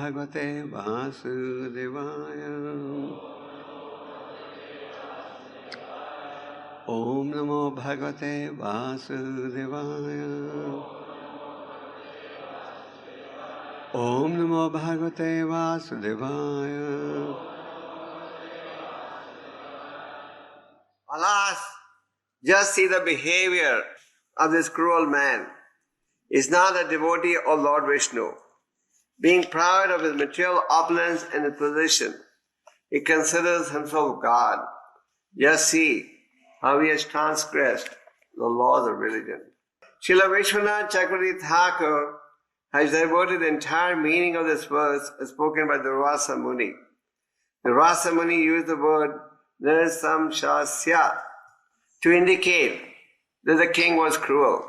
Bhagavate Vasudevaya. Om Namo Bhagavate Vasudevaya. Om Namo Bhagavate Vasudevaya. Alas, just see the behavior of this cruel man. He is not a devotee of Lord Vishnu. Being proud of his material opulence and his position, he considers himself God. Just see how he has transgressed the laws of religion. Śrīla Vishwanath Chakravarti Thakur has diverted the entire meaning of this verse as spoken by the Rasa Muni. The Rasa Muni used the word Nirsamshasya to indicate that the king was cruel.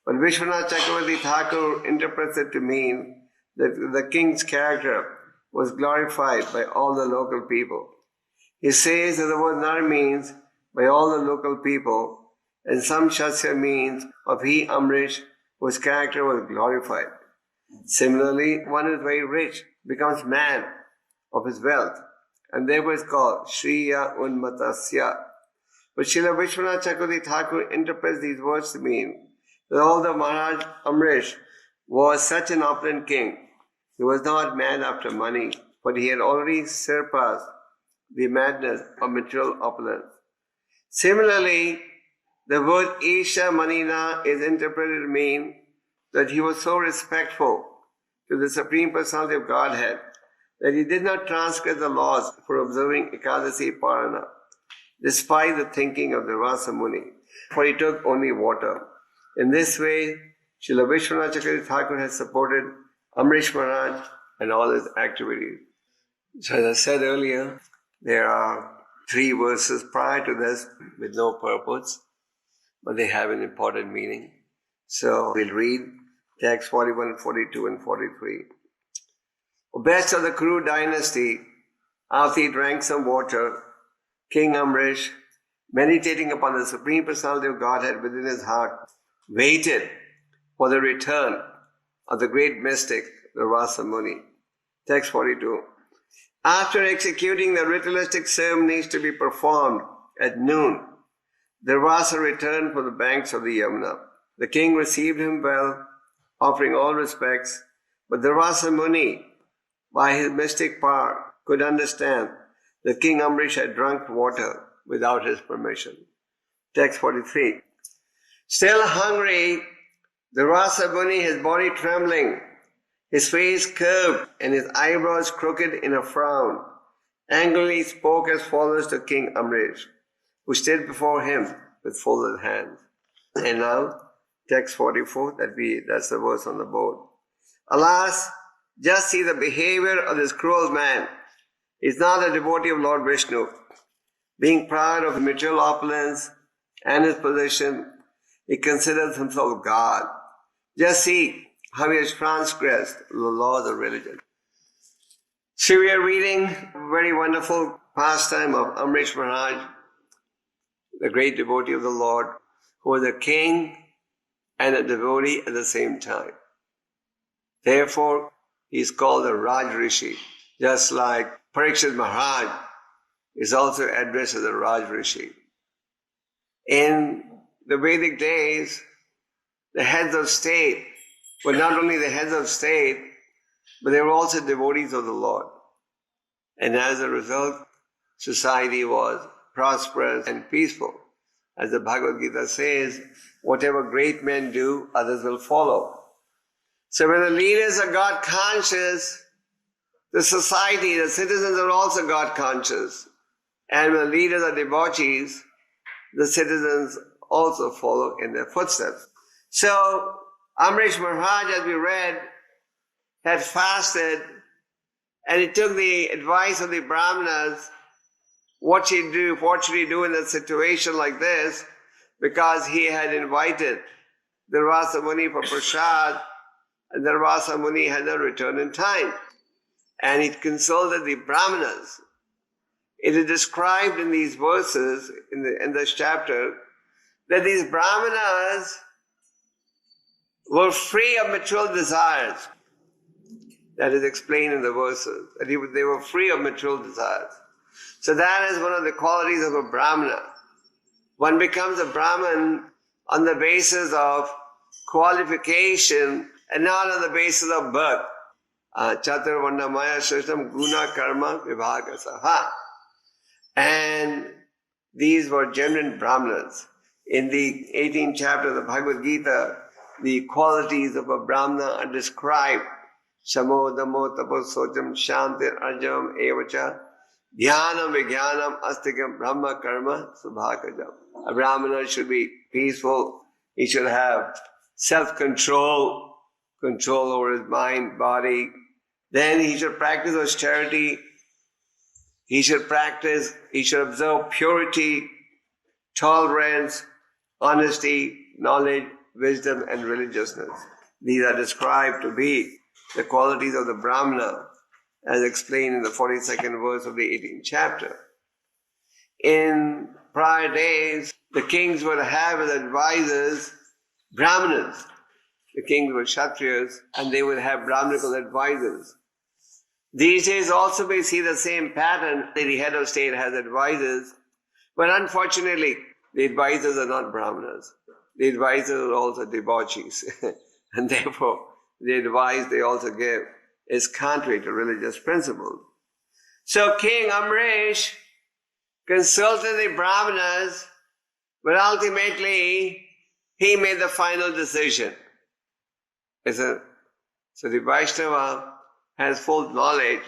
But Vishwanath Chakravarti Thakur interprets it to mean that the king's character was glorified by all the local people. He says that the word Nar means by all the local people, and Samshasya means of he Amrish, whose character was glorified. Similarly, one who is very rich becomes man of his wealth, and therefore is called Shriya Unmatasya. But Śrīla Vishwanath Chakravarti Thakur interprets these words to mean that although Maharaj Amrish was such an opulent king, he was not mad after money, but he had already surpassed the madness of material opulence. Similarly, the word Isha Manina is interpreted to mean that he was so respectful to the Supreme Personality of Godhead that he did not transgress the laws for observing Ekadasi Parana, despite the thinking of the Rasa Muni, for he took only water. In this way, Śrīla Vishwanath Chakravarti Thakur has supported Amrish Maharaj and all his activities. So as I said earlier, there are 3 verses prior to this with no purpose, but they have an important meaning. So we'll read text 41, 42 and 43. O best of the Kuru dynasty, after he drank some water, King Amrish, meditating upon the Supreme Personality of Godhead within his heart, waited for the return of the great mystic, the Rasa Muni. Text 42. After executing the ritualistic ceremonies to be performed at noon, the Rasa returned from the banks of the Yamuna. The king received him well, offering all respects, but the Rasa Muni, by his mystic power, could understand that King Amrish had drunk water without his permission. Text 43. Still hungry, the Rasa Muni, his body trembling, his face curved and his eyebrows crooked in a frown, angrily spoke as follows to King Amrish, who stood before him with folded hands. And now, text 44, that's the verse on the board. Alas, just see the behavior of this cruel man. He is not a devotee of Lord Vishnu. Being proud of material opulence and his position, he considers himself God. Just see how he has transgressed the laws of religion. So we are reading a very wonderful pastime of Amrish Maharaj, the great devotee of the Lord, who was a king and a devotee at the same time. Therefore, he is called a Raj Rishi, just like Parikshit Maharaj is also addressed as a Raj Rishi. In the Vedic days, the heads of state were not only the heads of state, but they were also devotees of the Lord. And as a result, society was prosperous and peaceful. As the Bhagavad Gita says, whatever great men do, others will follow. So when the leaders are God conscious, the society, the citizens are also God conscious. And when the leaders are devotees, the citizens also follow in their footsteps. So Amrish Maharaj, as we read, had fasted, and he took the advice of the Brahmanas, what should he do in a situation like this, because he had invited the Rasa Muni for prasad, and the Rasa Muni had not returned in time. And he consulted the Brahmanas. It is described in these verses, in this chapter, that these Brahmanas were free of material desires. That is explained in the verses, that they were free of material desires. So that is one of the qualities of a Brahmana. One becomes a Brahman on the basis of qualification and not on the basis of birth. Chaturvarnamaya Shrishtam Guna Karma Vibhagasaha. And these were genuine Brahmanas. In the 18th chapter of the Bhagavad Gita, the qualities of a Brahmana are described. Shamo, Damo, Tapo, Socham, Shantir, Arjam, Evacha, Dhyanam, Vijnanam, Astikam, Brahma, Karma, Subhakajam. A Brahmana should be peaceful. He should have self-control, control over his mind, body. Then he should practice austerity. He should observe purity, tolerance, honesty, knowledge, wisdom, and religiousness. These are described to be the qualities of the Brahmana, as explained in the 42nd verse of the 18th chapter. In prior days, the kings would have as advisors Brahmanas. The kings were Kshatriyas, and they would have Brahmanical advisors. These days also we see the same pattern. The head of state has advisors, but unfortunately, the advisors are not Brahmanas. The advisors are also debauchees, and therefore the advice they also give is contrary to religious principles. So King Amrish consulted the Brahmanas, but ultimately he made the final decision. So the Vaishnava has full knowledge,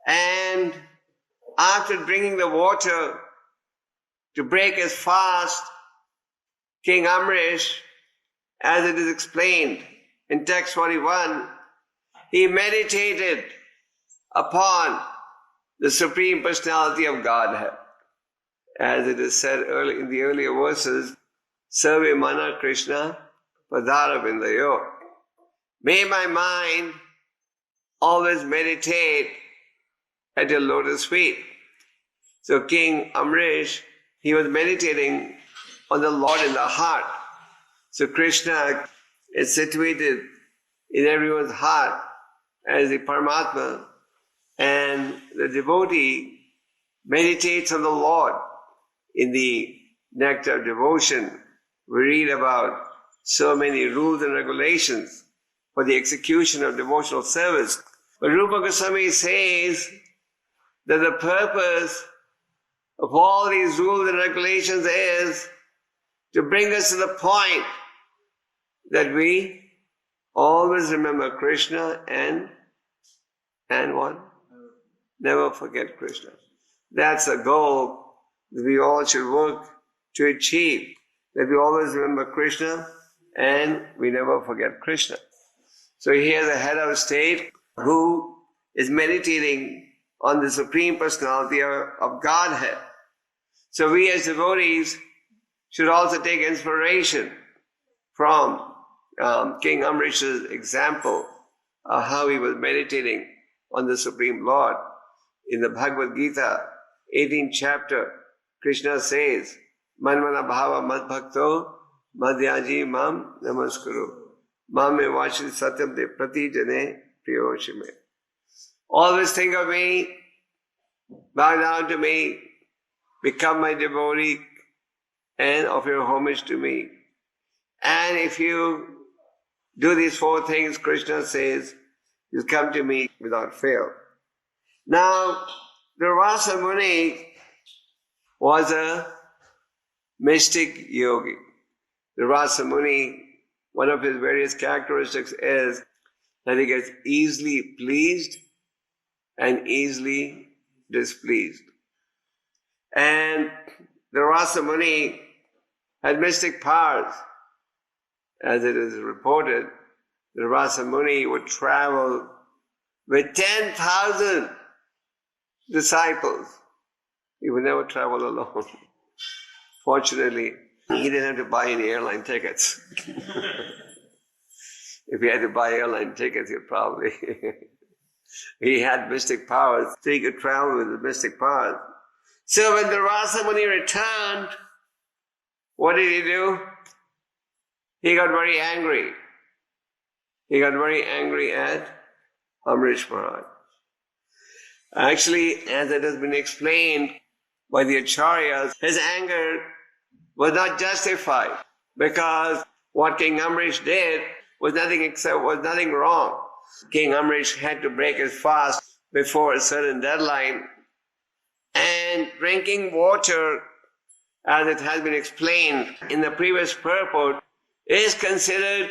and after drinking the water to break his fast, King Amrish, as it is explained in text 41, he meditated upon the Supreme Personality of Godhead. As it is said in the earlier verses, Sarve Mana Krishna Padaravindayo. May my mind always meditate at your lotus feet. So King Amrish, he was meditating on the Lord in the heart. So Krishna is situated in everyone's heart as the Paramatma, and the devotee meditates on the Lord. In the Nectar of Devotion, we read about so many rules and regulations for the execution of devotional service. But Rupa Goswami says that the purpose of all these rules and regulations is to bring us to the point that we always remember Krishna and what? Never forget Krishna. That's a goal that we all should work to achieve. That we always remember Krishna and we never forget Krishna. So here's a head of state who is meditating on the Supreme Personality of Godhead. So we as devotees should also take inspiration from King Amrish's example of how he was meditating on the Supreme Lord. In the Bhagavad Gita, 18th chapter, Krishna says, Manmana bhava mad bhakto madhyaji mam namaskuru. Mame vashi satyam de prati jane priyoshime. Always think of me, bow down to me, become my devotee, and offer your homage to me. And if you do these four things, Krishna says, you'll come to me without fail. Now, Durvasa Muni was a mystic yogi. Durvasa Muni, one of his various characteristics is that he gets easily pleased and easily displeased. And Durvasa Muni had mystic powers. As it is reported, Durvasa Muni would travel with 10,000 disciples. He would never travel alone. Fortunately, he didn't have to buy any airline tickets. If he had to buy airline tickets, he'd probably... He had mystic powers, so he could travel with the mystic powers. So when Durvasa Muni returned, what did he do? He got very angry. He got very angry at Amrish Maharaj. Actually, as it has been explained by the Acharyas, his anger was not justified because what King Amrish did was nothing wrong. King Amrish had to break his fast before a certain deadline, and drinking water, as it has been explained in the previous purport, is considered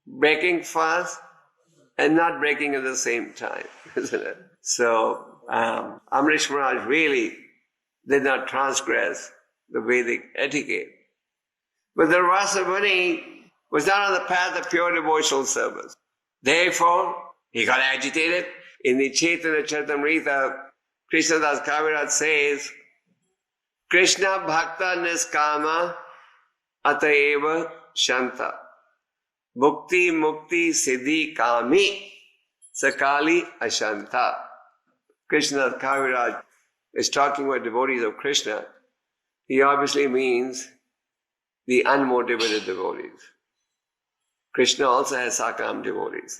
breaking fast and not breaking at the same time, isn't it? So Amrish Maharaj really did not transgress the Vedic etiquette. But the Rasa Muni was not on the path of pure devotional service. Therefore, he got agitated. In the Chaitanya Charitamrita, Krishna Das Kaviraj says, Krishna Bhakta Niskama Ataeva Shanta Bhukti Mukti Siddhi Kami Sakali Ashanta. Krishna Das Kaviraj is talking about devotees of Krishna. He obviously means the unmotivated devotees. Krishna also has Sakam devotees.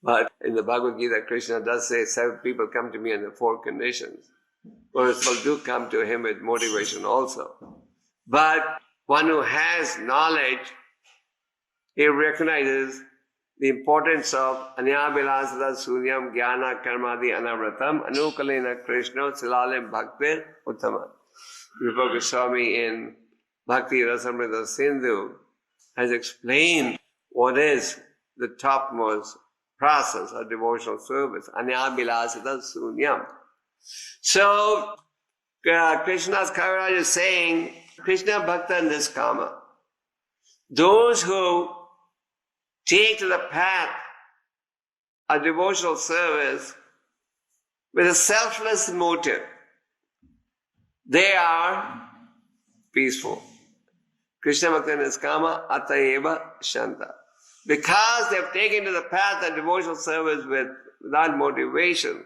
But in the Bhagavad Gita, Krishna does say 7 people come to me under 4 conditions. First of all, do come to him with motivation also. But one who has knowledge, he recognizes the importance of Anyabhilasada Sunyam Jnana Karmadi Anavratam Anukalena Krishna Silalim Bhaktir Uttama. Gopal Goswami in Bhakti Rasamrita Sindhu has explained what is the topmost process of devotional service, Anyabhilasada Sunyam. So, Krishna's Kaviraj is saying, Krishna Bhakta Niskama. Those who take to the path of devotional service with a selfless motive, they are peaceful. Krishna Bhakta Niskama Ataeva Shanta. Because they have taken to the path of devotional service without motivation,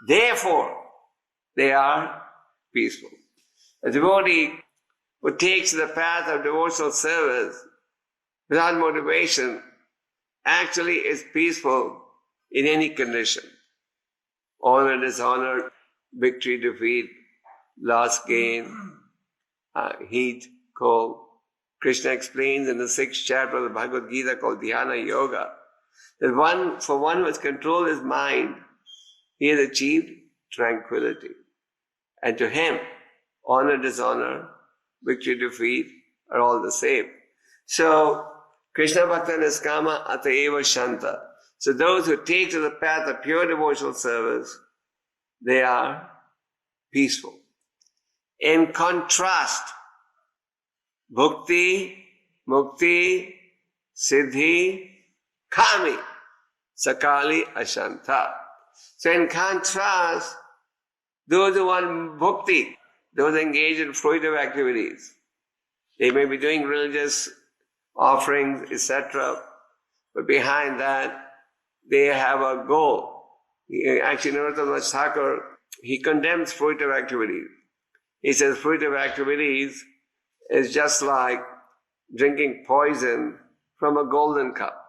therefore they are peaceful. A devotee who takes to the path of devotional service without motivation actually is peaceful in any condition. Honor, dishonor, victory, defeat, loss, gain, heat, cold. Krishna explains in the 6th chapter of the Bhagavad Gita called Dhyana Yoga that for one who has controlled his mind, he has achieved tranquility. And to him, honor, dishonor, victory, defeat are all the same. So, Krishna Bhakta Niskama Ataeva Shanta. So those who take to the path of pure devotional service, they are peaceful. In contrast, Bhukti, Mukti, Siddhi, Kami, Sakali, Ashanta. So in contrast, those who want bhukti, those engaged in fruitive activities, they may be doing religious offerings, etc., but behind that, they have a goal. Actually, Narottam Thakur, he condemns fruitive activities. He says fruitive activities is just like drinking poison from a golden cup.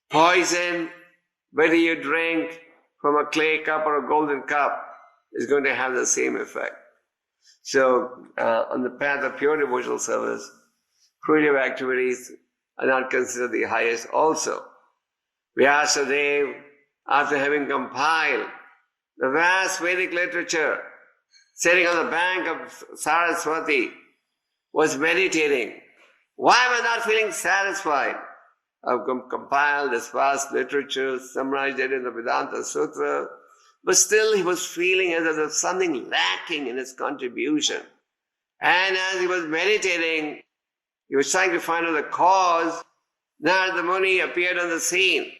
Poison, whether you drink from a clay cup or a golden cup, is going to have the same effect. So, on the path of pure devotional service, fruitive activities are not considered the highest also. Vyasadeva, after having compiled the vast Vedic literature, sitting on the bank of Saraswati, was meditating. Why am I not feeling satisfied? I've compiled this vast literature, summarized it in the Vedanta Sutra, but still he was feeling as if there was something lacking in his contribution. And as he was meditating, he was trying to find out the cause. Narada Muni appeared on the scene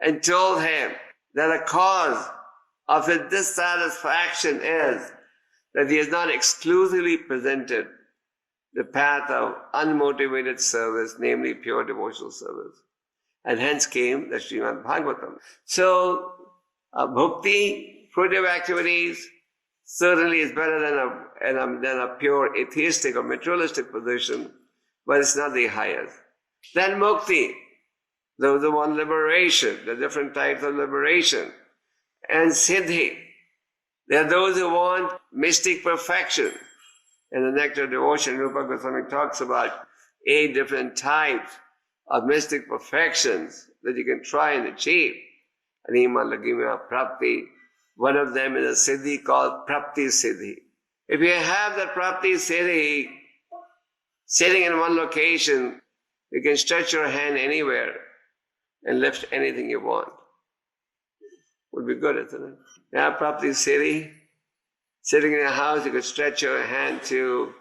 and told him that the cause of his dissatisfaction is that he has not exclusively presented the path of unmotivated service, namely pure devotional service. And hence came the Srimad Bhagavatam. So, bhakti, fruitive activities, certainly is better than a pure atheistic or materialistic position, but it's not the highest. Then mukti. those who want liberation, the different types of liberation. And Siddhi, there are those who want mystic perfection. In the Nectar of Devotion, Rupa Goswami talks about 8 different types of mystic perfections that you can try and achieve. Anima Lagima Prapti. One of them is a Siddhi called Prapti Siddhi. If you have that Prapti Siddhi sitting in one location, you can stretch your hand anywhere and lift anything you want. Would be good, isn't it? Yeah, Prapti Siddhi. Sitting in a house, you could stretch your hand to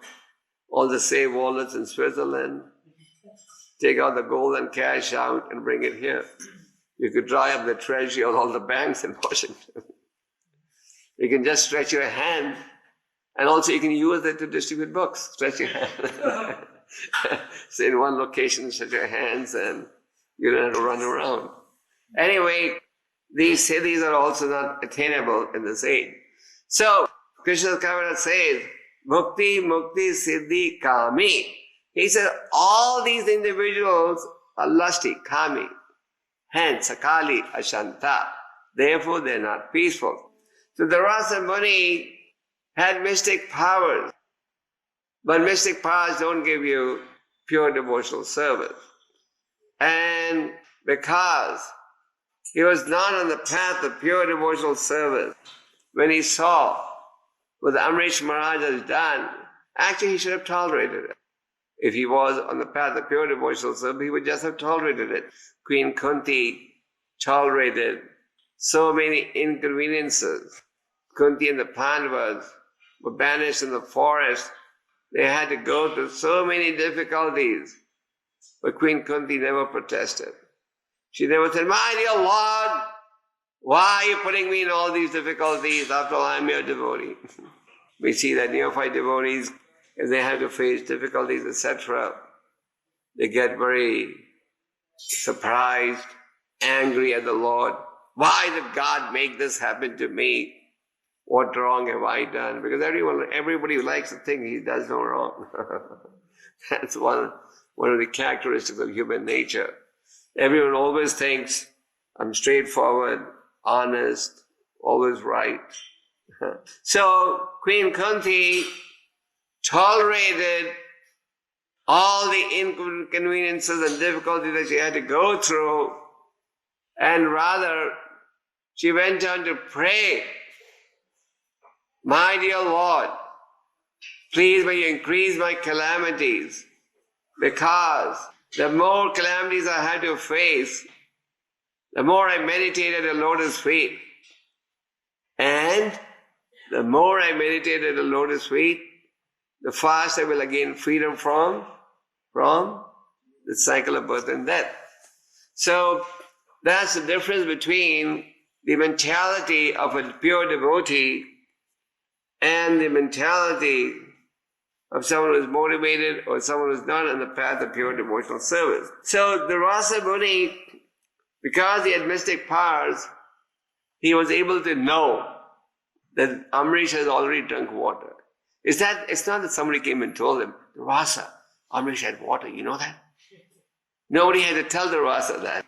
all the safe wallets in Switzerland, take out the gold and cash out and bring it here. You could dry up the treasury of all the banks in Washington. You can just stretch your hand, and also you can use it to distribute books. Stretch your hand. Stay in one location, stretch your hands, and you don't have to run around. Anyway, these siddhis are also not attainable in this age. So, Krishna's Kavara says, Mukti, Mukti, Siddhi, Kami. He said, all these individuals are lusty, Kami. Hence, Sakali, Ashanta. Therefore, they're not peaceful. So the Rasa Muni had mystic powers. But mystic powers don't give you pure devotional service. And because he was not on the path of pure devotional service, when he saw what Amrish Maharaj has done, actually he should have tolerated it. If he was on the path of pure devotional service, he would just have tolerated it. Queen Kunti tolerated so many inconveniences. Kunti and the Pandavas were banished in the forest. They had to go through so many difficulties. But Queen Kunti never protested. She never said, my dear Lord, why are you putting me in all these difficulties? After all, I'm your devotee. We see that neophyte devotees, if they have to face difficulties, etc., they get very surprised, angry at the Lord. Why did God make this happen to me? What wrong have I done? Because everybody likes to think he does no wrong. That's one of the characteristics of human nature. Everyone always thinks, I'm straightforward, honest, always right. So Queen Kunti tolerated all the inconveniences and difficulties that she had to go through, and rather she went on to pray, my dear Lord, please may you increase my calamities, because the more calamities I had to face, the more I meditated at the lotus feet. And the more I meditated at the lotus feet, the faster I will gain freedom from the cycle of birth and death. So that's the difference between the mentality of a pure devotee and the mentality of someone who is motivated or someone who is not on the path of pure devotional service. So the Rasa Muni, because he had mystic powers, he was able to know that Amrish has already drunk water. It's not that somebody came and told him, the Rasa, Amrish had water, you know that? Nobody had to tell the Rasa that.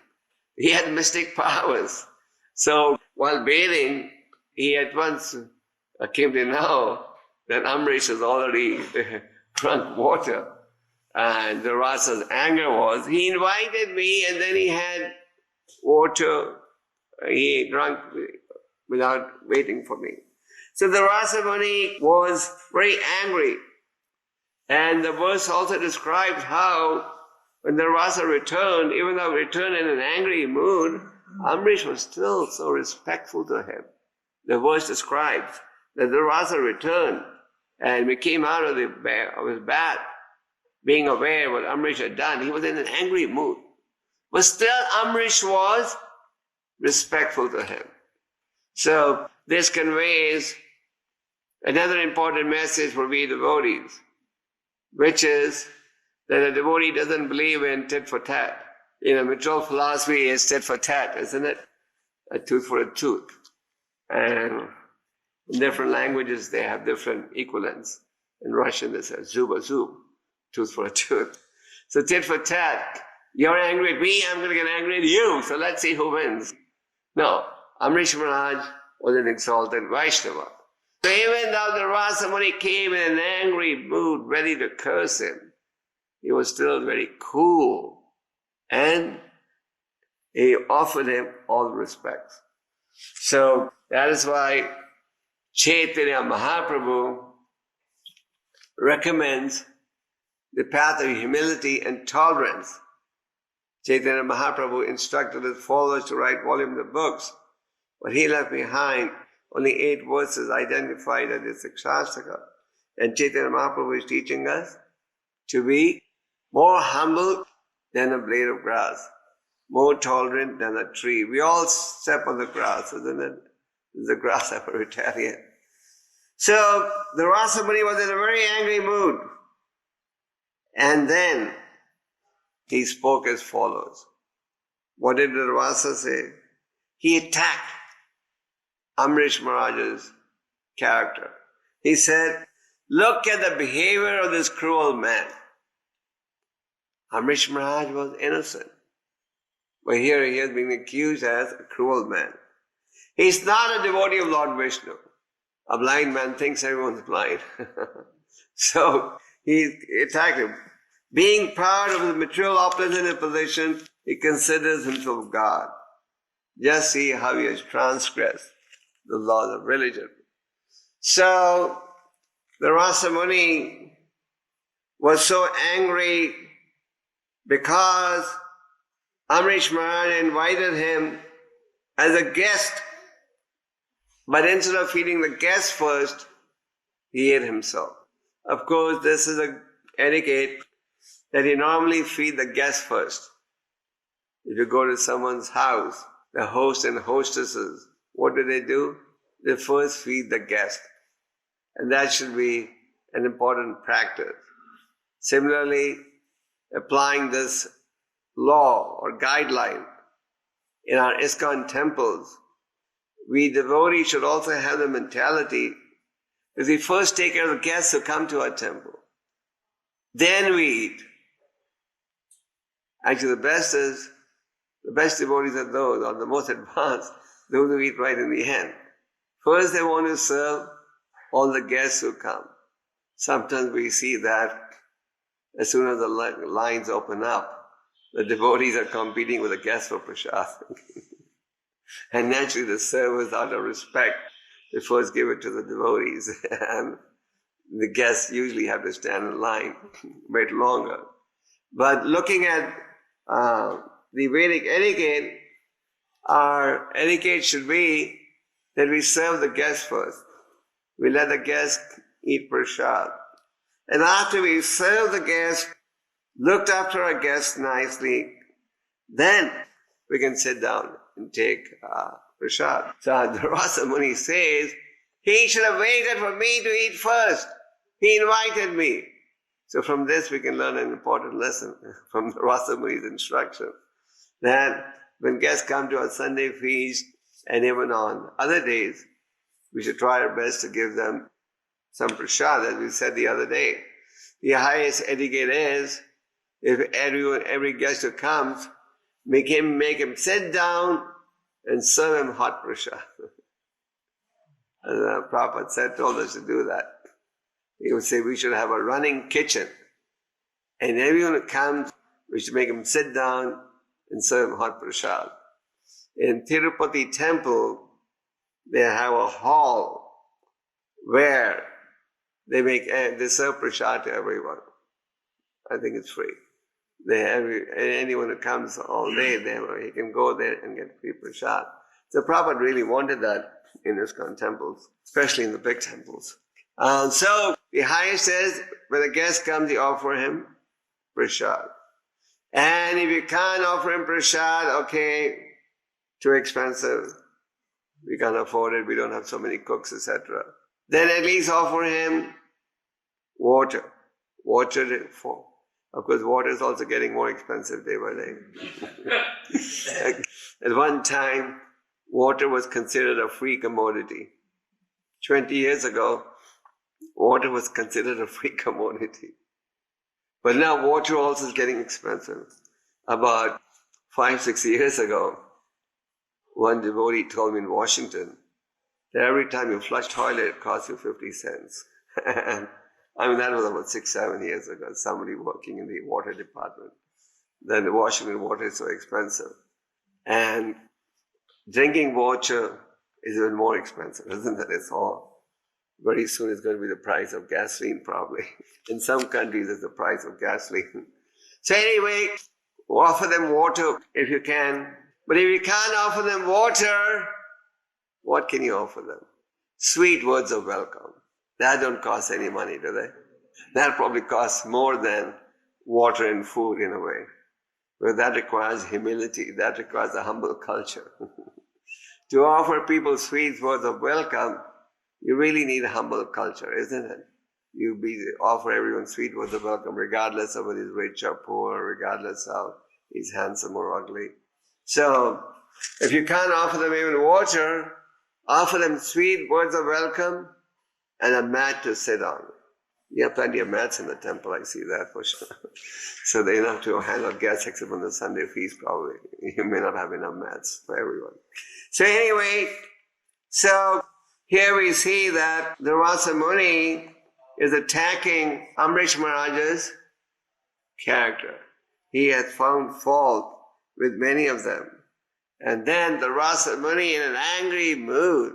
He had mystic powers. So while bathing, he at once came to know that Amrish has already drunk water. And the Rasa's anger was, he invited me and then he had water, he drank without waiting for me. So the Rasa Muni was very angry. And the verse also describes how when the Rasa returned, even though he returned in an angry mood, Amrish was still so respectful to him. The verse describes that the Rasa returned and we came out of his bath, being aware of what Amrish had done. He was in an angry mood. But still Amrish was respectful to him. So this conveys another important message for we devotees, which is that a devotee doesn't believe in tit for tat. Material philosophy is tit for tat, isn't it? A tooth for a tooth. And in different languages, they have different equivalents. In Russian, they say zub a zub, tooth for a tooth. So tit for tat You're angry at me, I'm going to get angry at you, so let's see who wins. No, Amrish Maharaj was an exalted Vaishnava. So even though the Rasa Muni came in an angry mood, ready to curse him, he was still very cool. And he offered him all respects. So that is why Chaitanya Mahaprabhu recommends the path of humility and tolerance. Chaitanya Mahaprabhu instructed his followers to write volumes of books, but he left behind only 8 verses identified as the Sikshashtaka. And Chaitanya Mahaprabhu is teaching us to be more humble than a blade of grass, more tolerant than a tree. We all step on the grass, isn't it? The grass aperitarian. So the Rasa Muni was in a very angry mood. And then he spoke as follows. What did the Rasa say? He attacked Amrish Maharaj's character. He said, look at the behavior of this cruel man. Amrish Maharaj was innocent. But here he is being accused as a cruel man. He's not a devotee of Lord Vishnu. A blind man thinks everyone's blind. So he attacked him. Being proud of his material opulence and his position, he considers himself God. Just see how he has transgressed the laws of religion. So the Rasa Muni was so angry because Amrish Maharaj invited him as a guest, but instead of feeding the guest first, he ate himself. Of course, this is an etiquette that you normally feed the guest first. If you go to someone's house, the host and hostesses, what do? They first feed the guest. And that should be an important practice. Similarly, applying this law or guideline in our ISKCON temples, we devotees should also have the mentality that we first take care of the guests who come to our temple. Then we eat. Actually, the best devotees are those, or the most advanced, those who eat right in the end. First they want to serve all the guests who come. Sometimes we see that as soon as the lines open up, the devotees are competing with the guests for prasad. And naturally the servers, out of respect, they first give it to the devotees. And the guests usually have to stand in line, wait longer. But looking at the Vedic etiquette, our etiquette should be that we serve the guests first. We let the guests eat prasad. And after we serve the guests, looked after our guests nicely, then we can sit down and take prasad. So the Rasa Muni says, he should have waited for me to eat first. He invited me. So from this we can learn an important lesson from the Rasa Muni's instruction, that when guests come to our Sunday feast and even on other days, we should try our best to give them some prasad, as we said the other day. The highest etiquette is, if every guest who comes, make him sit down and serve him hot prasad. As Prabhupada told us to do that. He would say we should have a running kitchen, and everyone who comes, we should make him sit down and serve him hot prasad. In Tirupati temple, they have a hall where they serve prasad to everyone. I think it's free. Anyone who comes all day, he can go there and get free prasad. So Prabhupada really wanted that in ISKCON temples, especially in the big temples. So the highest says, when a guest comes, you offer him prasad. And if you can't offer him prasad, okay, too expensive, we can't afford it, we don't have so many cooks, etc. Then at least offer him water. Of course, water is also getting more expensive day by day. At one time, water was considered a free commodity. 20 years ago, water was considered a free commodity. But now water also is getting expensive. About 5-6 years ago, one devotee told me in Washington that every time you flush toilet, it costs you 50 cents. And I mean, that was about 6-7 years ago, somebody working in the water department. Then the Washington water is so expensive. And drinking water is even more expensive, isn't it? It's all. Very soon it's going to be the price of gasoline, probably. In some countries, it's the price of gasoline. So anyway, offer them water if you can. But if you can't offer them water, what can you offer them? Sweet words of welcome. That don't cost any money, do they? That probably costs more than water and food in a way. But that requires humility. That requires a humble culture. To offer people sweet words of welcome, you really need a humble culture, isn't it? You offer everyone sweet words of welcome, regardless of whether he's rich or poor, regardless of he's handsome or ugly. So, if you can't offer them even water, offer them sweet words of welcome and a mat to sit on. You have plenty of mats in the temple, I see that for sure. So they don't have to handle guests except on the Sunday feast probably. You may not have enough mats for everyone. So anyway, here we see that the Rasa Muni is attacking Amrish Maharaja's character. He has found fault with many of them. And then the Rasa Muni, in an angry mood,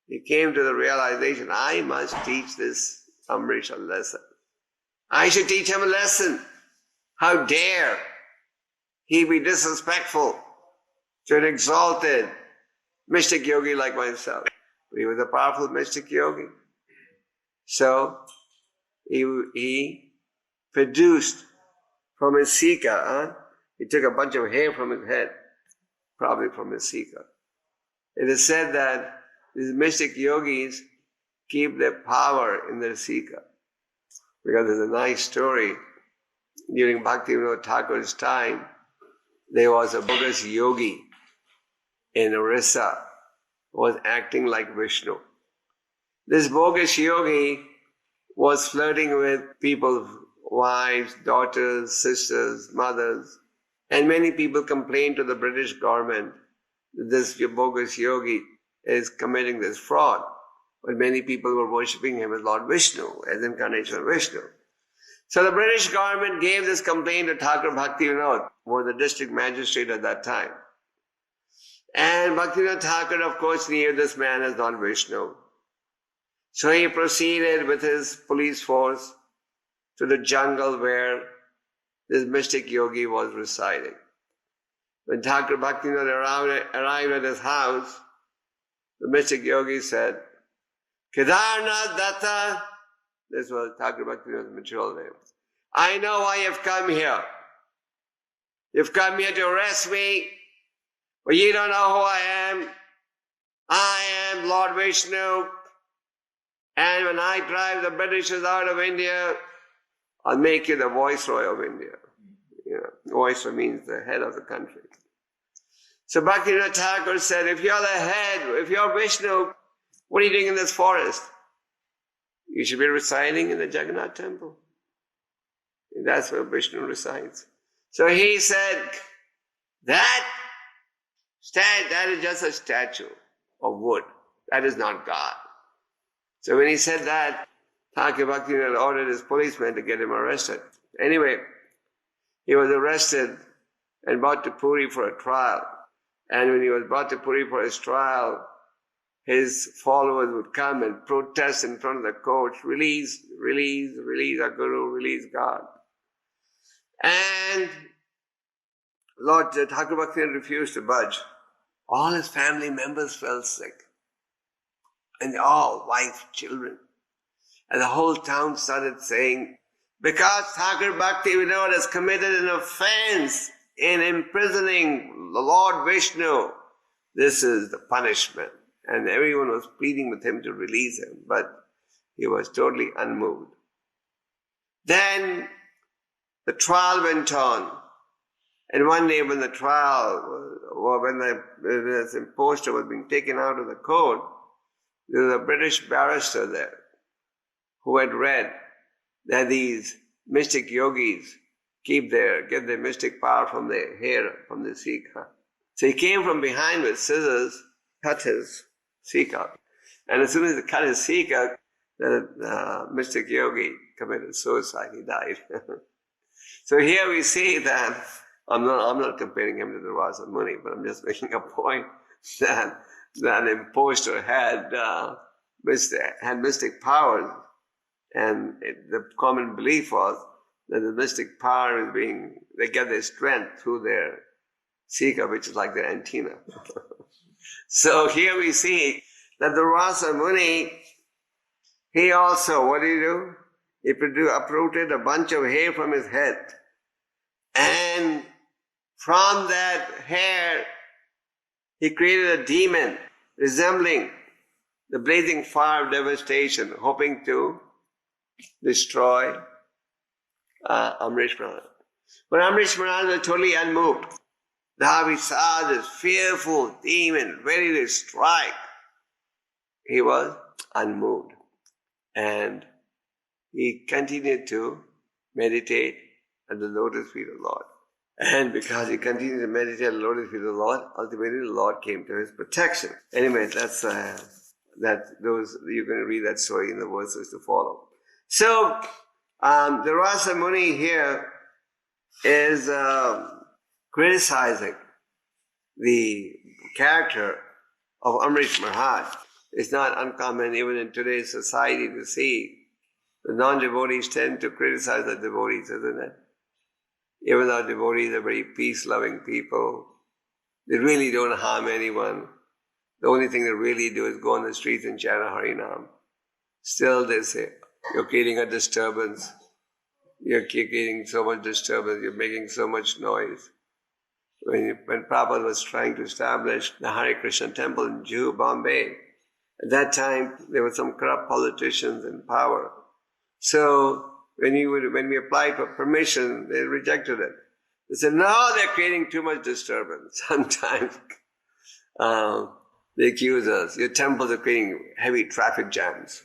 he came to the realization, I must teach this Amrish a lesson. I should teach him a lesson. How dare he be disrespectful to an exalted mystic yogi like myself. But he was a powerful mystic yogi. So he produced from his sika, he took a bunch of hair from his head, probably from his sika. It is said that these mystic yogis keep their power in their sika. Because there's a nice story. During Bhaktivinoda Thakur's time, there was a bogus yogi in Orissa who was acting like Vishnu. This bogus yogi was flirting with people's wives, daughters, sisters, mothers, and many people complained to the British government that this bogus yogi is committing this fraud. But many people were worshipping him as Lord Vishnu, as incarnation of Vishnu. So the British government gave this complaint to Thakur Bhaktivinoda, who was the district magistrate at that time. And Bhaktivinoda Thakur, of course, knew this man as Lord Vishnu. So he proceeded with his police force to the jungle where this mystic yogi was residing. When Thakur Bhaktivinoda arrived at his house, the mystic yogi said, Kedarnath Datta, this was Thakur Bhaktivinoda's material name, I know why you've come here. You've come here to arrest me, but you don't know who I am. I am Lord Vishnu, and when I drive the Britishers out of India, I'll make you the viceroy of India. Viceroy means the head of the country. So Bhaktivinoda Thakur said, if you're the head, if you're Vishnu, what are you doing in this forest? You should be residing in the Jagannath temple. That's where Vishnu resides. So he said, that is just a statue of wood. That is not God. So when he said that, Thakur Bhaktivinoda ordered his policemen to get him arrested. Anyway, he was arrested and brought to Puri for a trial. And when he was brought to Puri for his trial, his followers would come and protest in front of the court, release our Guru, release God. And Lord Thakur Bhaktivinoda refused to budge. All his family members fell sick. And all, wife, children. And the whole town started saying, because Thakur Bhaktivinoda has committed an offense in imprisoning the Lord Vishnu, this is the punishment. And everyone was pleading with him to release him, but he was totally unmoved. Then the trial went on. And one day when the trial, or when the impostor was being taken out of the court, there was a British barrister there who had read that these mystic yogis get their mystic power from their hair, from the 𝐾𝐲𝐬𝐭𝐫𝐚𝐜𝐿. So he came from behind with scissors, cut his 𝐾𝐲𝐬𝐭𝐫𝐚𝐜𝐿. And as soon as he cut his 𝐾𝐲𝐬𝐿, the mystic yogi committed suicide. He died. So here we see that I'm not comparing him to the Rasa Muni, but I'm just making a point that an imposter had mystic powers, and the common belief was that the mystic power is they get their strength through their 𝐾𝐲𝐬𝐭𝐫𝐚𝐜, which is like their antenna. So here we see that the Rasa Muni, he also, what did he do? He uprooted a bunch of hair from his head. And from that hair, he created a demon resembling the blazing fire of devastation, hoping to destroy Amrish Maharaj. But Amrish Maharaj was totally unmoved. Now he saw this fearful demon ready to strike. He was unmoved. And he continued to meditate at the lotus feet of the Lord. And because he continued to meditate at the lotus feet of the Lord, ultimately the Lord came to his protection. Anyway, you're going to read that story in the verses to follow. So, the Rasa Muni here is criticizing the character of Amrish Maharaj. It's not uncommon even in today's society to see the non-devotees tend to criticize the devotees, isn't it? Even though devotees are very peace-loving people, they really don't harm anyone. The only thing they really do is go on the streets and chant Harinam. Still they say, you're creating a disturbance. You're creating so much disturbance. You're making so much noise. When Prabhupada was trying to establish the Hare Krishna temple in Juhu, Bombay, at that time there were some corrupt politicians in power. So when we applied for permission, they rejected it. They said, no, they're creating too much disturbance. Sometimes they accuse us, your temples are creating heavy traffic jams.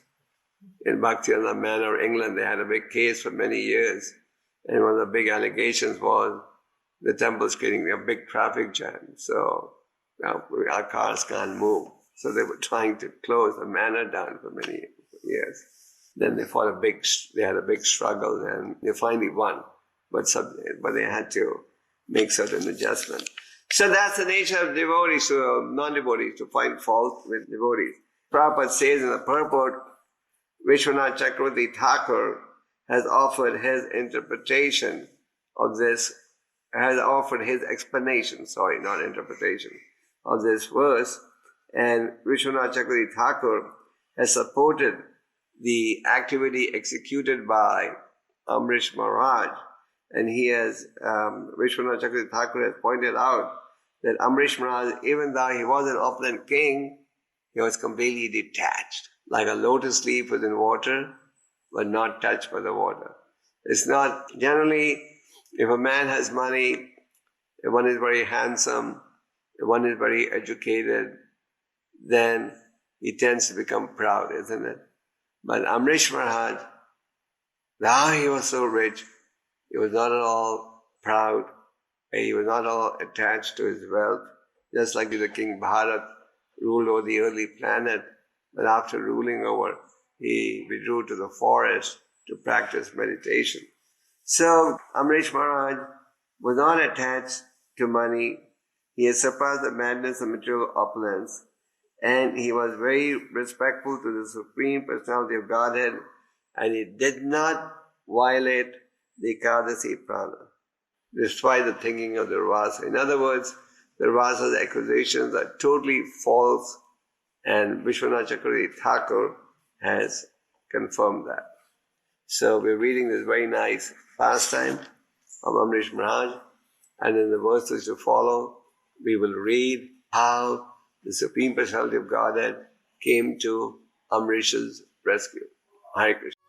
In Bhaktivinoda Manor, England, they had a big case for many years. And one of the big allegations was the temple's creating a big traffic jam. So our cars can't move. So they were trying to close the manor down for many years. Then they had a big struggle, and they finally won. But they had to make certain adjustments. So that's the nature of devotees to non-devotees, to find fault with devotees. Prabhupada says in the purport, Vishwanath Chakravarti Thakur has offered his interpretation of this, has offered his explanation, not interpretation, of this verse. And Vishwanath Chakravarti Thakur has supported the activity executed by Amrish Maharaj. And Vishwanath Chakravarti Thakur has pointed out that Amrish Maharaj, even though he was an opulent king, he was completely detached. Like a lotus leaf was in water, but not touched by the water. It's not, generally, if a man has money, if one is very handsome, if one is very educated, then he tends to become proud, isn't it? But Amrish Maharaj, though he was so rich, he was not at all proud, and he was not at all attached to his wealth, just like the King Bharat ruled over the earthly planet, but after ruling over, he withdrew to the forest to practice meditation. So Amrish Maharaj was not attached to money. He had surpassed the madness of material opulence, and he was very respectful to the Supreme Personality of Godhead, and he did not violate the 𝐾𝐲𝐬𝐭𝐫𝐚𝐜 prana, despite the thinking of the Rasa. In other words, the Rasa's accusations are totally false, and Vishwanath Chakravarti Thakur has confirmed that. So we're reading this very nice pastime of Amrish Maharaj, and in the verses to follow, we will read how the Supreme Personality of Godhead came to Amrish's rescue. Hare Krishna.